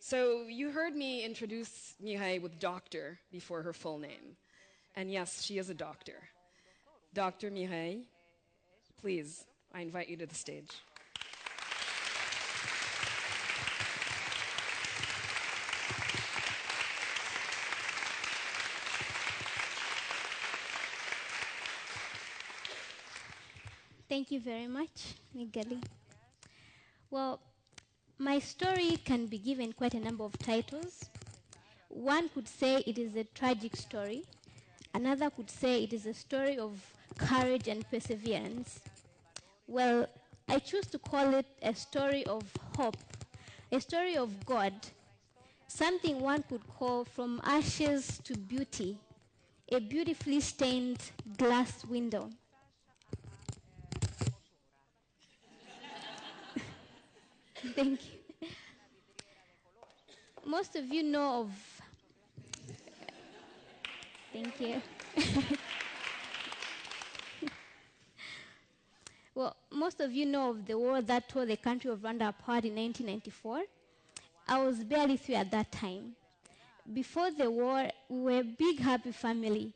So you heard me introduce Mirreille with doctor before her full name. And yes, she is a doctor. Dr. Mirreille, please, I invite you to the stage. Thank you very much, Mirielle. Well, my story can be given quite a number of titles. One could say it is a tragic story. Another could say it is a story of courage and perseverance. Well, I choose to call it a story of hope, a story of God, something one could call from ashes to beauty, a beautifully stained glass window. Thank you. Most of you know of... Thank you. Well, most of you know of the war that tore the country of Rwanda apart in 1994. I was barely 3 at that time. Before the war, we were a big, happy family.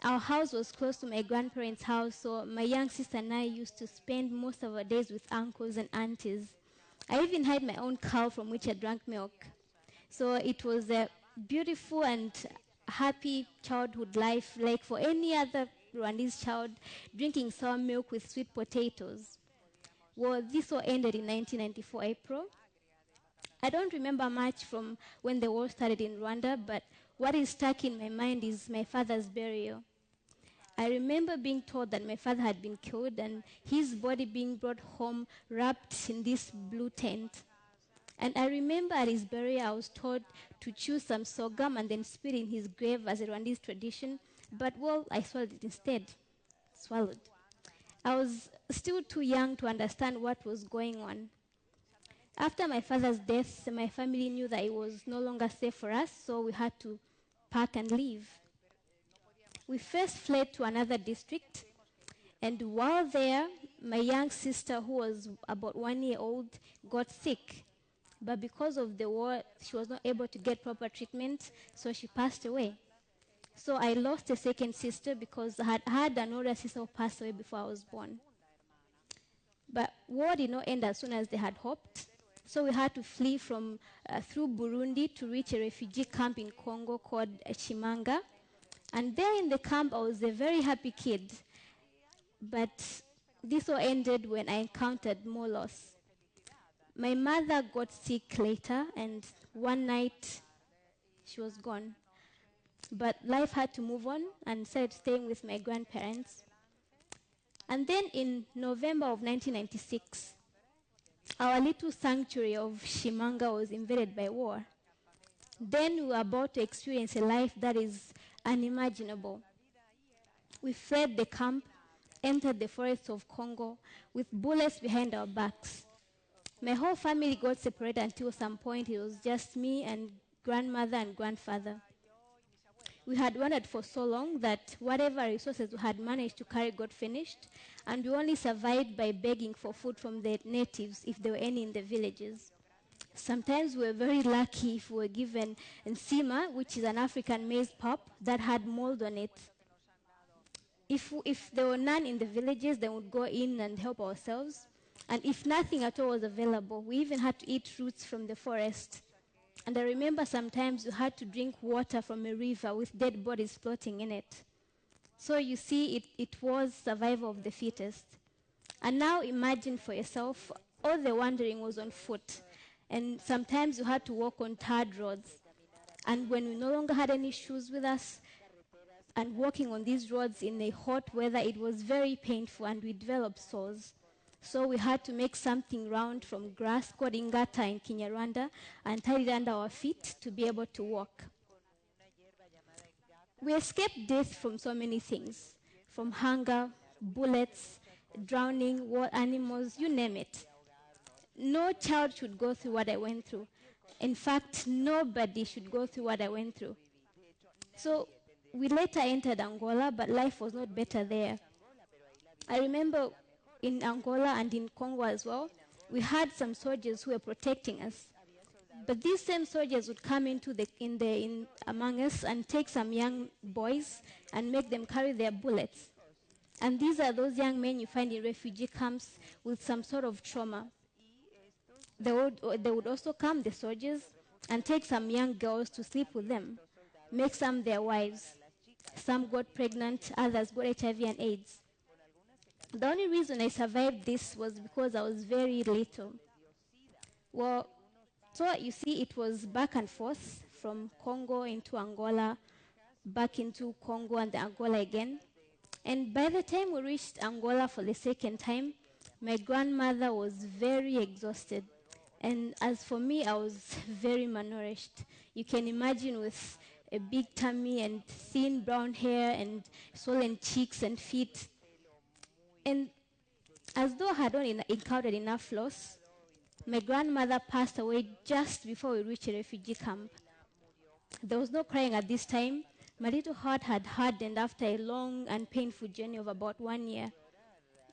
Our house was close to my grandparents' house, so my young sister and I used to spend most of our days with uncles and aunties. I even had my own cow from which I drank milk. So it was a beautiful and happy childhood life, like for any other Rwandese child, drinking sour milk with sweet potatoes. Well, this all ended in 1994 April. I don't remember much from when the war started in Rwanda, but what is stuck in my mind is my father's burial. I remember being told that my father had been killed and his body being brought home wrapped in this blue tent. And I remember at his burial I was told to chew some sorghum and then spit in his grave as a Rwandese tradition, but well, I swallowed it instead. Swallowed. I was still too young to understand what was going on. After my father's death, my family knew that it was no longer safe for us, so we had to pack and leave. We first fled to another district, and while there, my young sister, who was about 1 year old, got sick. But because of the war, she was not able to get proper treatment, so she passed away. So I lost a second sister because I had had an older sister who passed away before I was born. But war did not end as soon as they had hoped. So we had to flee through Burundi to reach a refugee camp in Congo called Chimanga. And there in the camp, I was a very happy kid. But this all ended when I encountered more loss. My mother got sick later, and one night she was gone. But life had to move on, and started staying with my grandparents. And then in November of 1996, our little sanctuary of Chimanga was invaded by war. Then we were about to experience a life that is unimaginable. We fled the camp, entered the forests of Congo with bullets behind our backs. My whole family got separated until some point it was just me and grandmother and grandfather. We had wandered for so long that whatever resources we had managed to carry got finished, and we only survived by begging for food from the natives if there were any in the villages. Sometimes we were very lucky if we were given nsima, which is an African maize pop that had mold on it. If there were none in the villages, then we'd go in and help ourselves. And if nothing at all was available, we even had to eat roots from the forest. And I remember sometimes we had to drink water from a river with dead bodies floating in it. So you see, it was survival of the fittest. And now imagine for yourself, all the wandering was on foot. And sometimes you had to walk on tarred roads. And when we no longer had any shoes with us, and walking on these roads in the hot weather, it was very painful, and we developed sores. So we had to make something round from grass called ingata in Kinyarwanda and tie it under our feet to be able to walk. We escaped death from so many things, from hunger, bullets, drowning, wild animals, you name it. No child should go through what I went through. In fact, nobody should go through what I went through. So we later entered Angola, but life was not better there. I remember in Angola and in Congo as well, we had some soldiers who were protecting us. But these same soldiers would come among us and take some young boys and make them carry their bullets. And these are those young men you find in refugee camps with some sort of trauma. They would also come, the soldiers, and take some young girls to sleep with them, make some their wives. Some got pregnant, others got HIV and AIDS. The only reason I survived this was because I was very little. Well, so you see, it was back and forth from Congo into Angola, back into Congo and Angola again. And by the time we reached Angola for the second time, my grandmother was very exhausted. And as for me, I was very malnourished. You can imagine with a big tummy and thin brown hair and swollen cheeks and feet. And as though I had not encountered enough loss, my grandmother passed away just before we reached a refugee camp. There was no crying at this time. My little heart had hardened after a long and painful journey of about 1 year.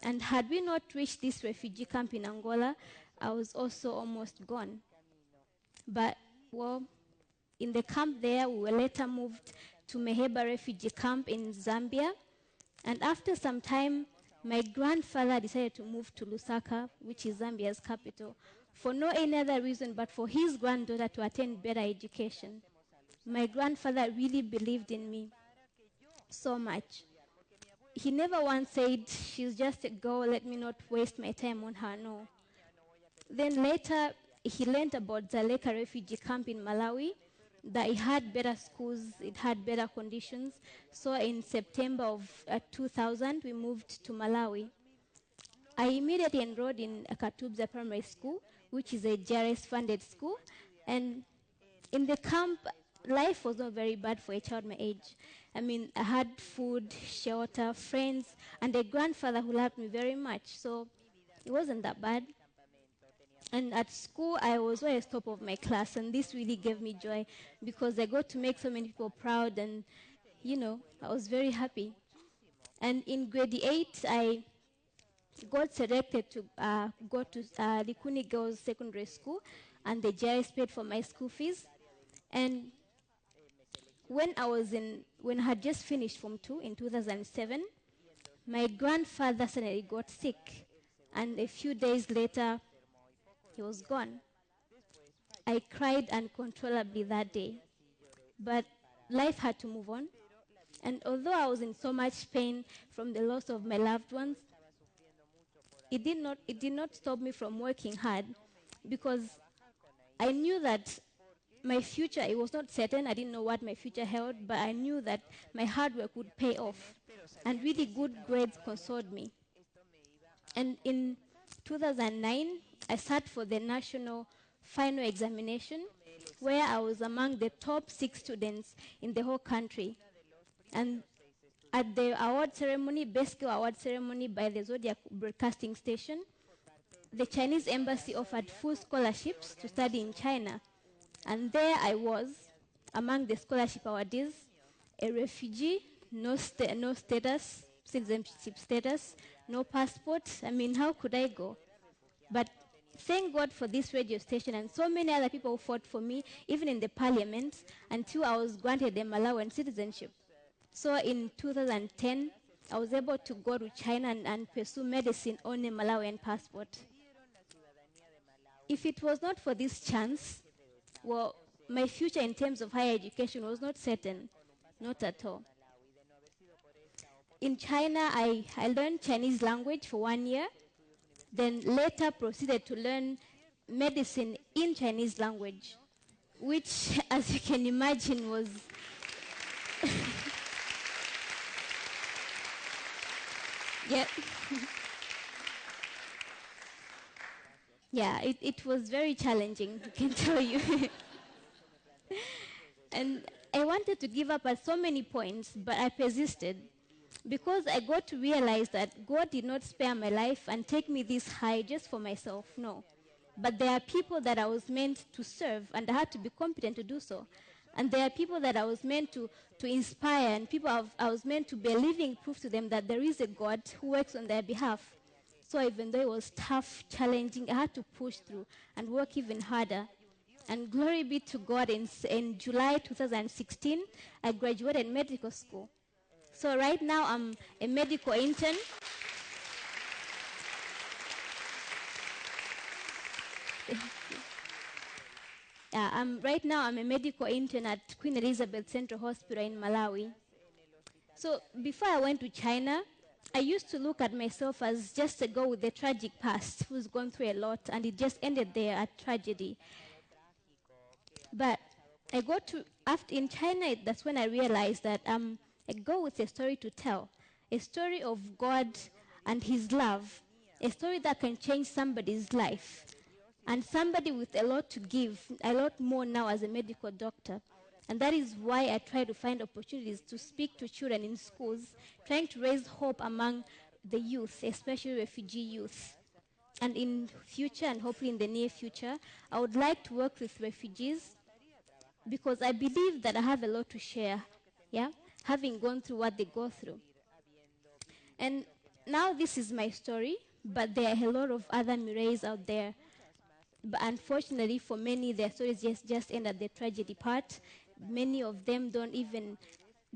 And had we not reached this refugee camp in Angola, I was also almost gone. But, well, in the camp there, we were later moved to Meheba refugee camp in Zambia. And after some time, my grandfather decided to move to Lusaka, which is Zambia's capital, for no any other reason but for his granddaughter to attend better education. My grandfather really believed in me so much. He never once said, she's just a girl, let me not waste my time on her, no. Then later, he learned about Dzaleka Refugee Camp in Malawi, that it had better schools, it had better conditions. So in September of 2000, we moved to Malawi. I immediately enrolled in Akatubza Primary School, which is a GRS-funded school. And in the camp, life was not very bad for a child my age. I mean, I had food, shelter, friends, and a grandfather who loved me very much. So it wasn't that bad. And at school, I was always top of my class, and this really gave me joy because I got to make so many people proud, and, you know, I was very happy. And in grade 8, I got selected to go to Likuni Girls Secondary School, and the GIS paid for my school fees. And when I had just finished Form 2 in 2007, my grandfather suddenly got sick, and a few days later, he was gone. I cried uncontrollably that day, but life had to move on. And although I was in so much pain from the loss of my loved ones, it did not stop me from working hard, because I knew that my future, it was not certain. I didn't know what my future held, but I knew that my hard work would pay off, and really good grades consoled me. And in 2009, I sat for the national final examination, where I was among the top 6 students in the whole country. And at the award ceremony, best girl award ceremony by the Zodiac Broadcasting Station, the Chinese embassy offered full scholarships to study in China. And there I was, among the scholarship awardees, a refugee, no status, citizenship status, no passport. I mean, how could I go? But thank God for this radio station and so many other people who fought for me, even in the parliament, until I was granted a Malawian citizenship. So in 2010, I was able to go to China and pursue medicine on a Malawian passport. If it was not for this chance, well, my future in terms of higher education was not certain, not at all. In China, I learned Chinese language for 1 year, then later proceeded to learn medicine in Chinese language, which, as you can imagine, was yeah. Yeah, it was very challenging, I can tell you. And I wanted to give up at so many points, but I persisted, because I got to realize that God did not spare my life and take me this high just for myself, no. But there are people that I was meant to serve, and I had to be competent to do so. And there are people that I was meant to inspire, and people I was meant to be a living proof to them that there is a God who works on their behalf. So even though it was tough, challenging, I had to push through and work even harder. And glory be to God, in July 2016, I graduated medical school. So right now, I'm a medical intern. Right now, I'm a medical intern at Queen Elizabeth Central Hospital in Malawi. So before I went to China, I used to look at myself as just a girl with a tragic past who's gone through a lot, and it just ended there at tragedy. But after in China, that's when I realized that I'm a girl with a story to tell, a story of God and His love, a story that can change somebody's life, and somebody with a lot to give, a lot more now as a medical doctor. And that is why I try to find opportunities to speak to children in schools, trying to raise hope among the youth, especially refugee youth. And in future, and hopefully in the near future, I would like to work with refugees because I believe that I have a lot to share, having gone through what they go through. And now this is my story, but there are a lot of other Mirreilles out there. But unfortunately, for many, their stories just end at the tragedy part. Many of them don't even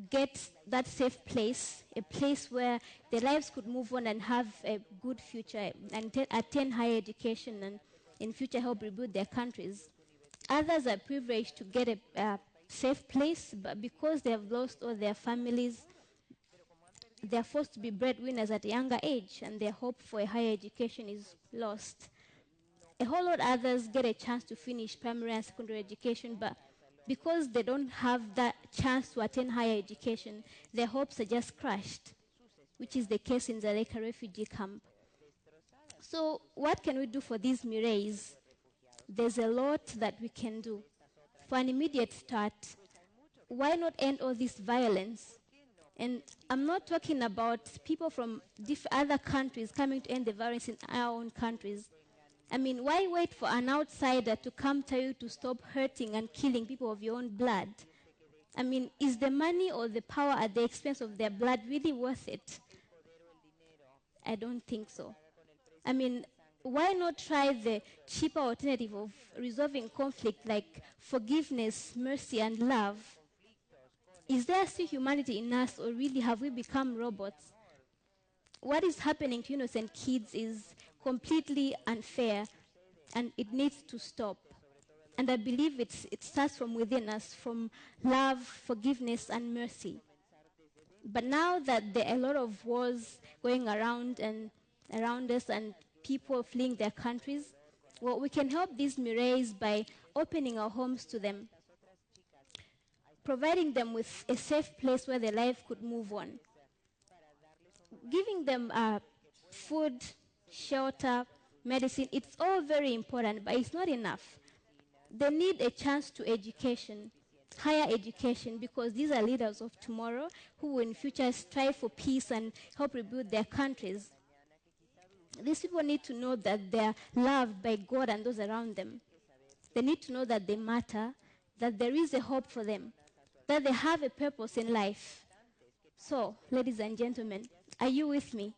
get that safe place, a place where their lives could move on and have a good future and attain higher education and in future help rebuild their countries. Others are privileged to get a safe place, but because they have lost all their families, they are forced to be breadwinners at a younger age, and their hope for a higher education is lost. A whole lot others get a chance to finish primary and secondary education, but because they don't have that chance to attain higher education, their hopes are just crushed, which is the case in Dzaleka Refugee Camp. So what can we do for these Mirreilles? There's a lot that we can do. For an immediate start, why not end all this violence? And I'm not talking about people from other countries coming to end the violence in our own countries. I mean, why wait for an outsider to come tell you to stop hurting and killing people of your own blood? I mean, is the money or the power at the expense of their blood really worth it? I don't think so. I mean, why not try the cheaper alternative of resolving conflict like forgiveness, mercy, and love? Is there still humanity in us, or really have we become robots? What is happening to innocent kids is completely unfair, and it needs to stop. And I believe it starts from within us, from love, forgiveness, and mercy. But now that there are a lot of wars going around us and people fleeing their countries, well, we can help these Mirreilles by opening our homes to them, providing them with a safe place where their life could move on, giving them food, shelter, medicine. It's all very important, but it's not enough. They need a chance to education, higher education, because these are leaders of tomorrow who will in future strive for peace and help rebuild their countries. These people need to know that they are loved by God and those around them. They need to know that they matter, that there is a hope for them, that they have a purpose in life. So, ladies and gentlemen, are you with me?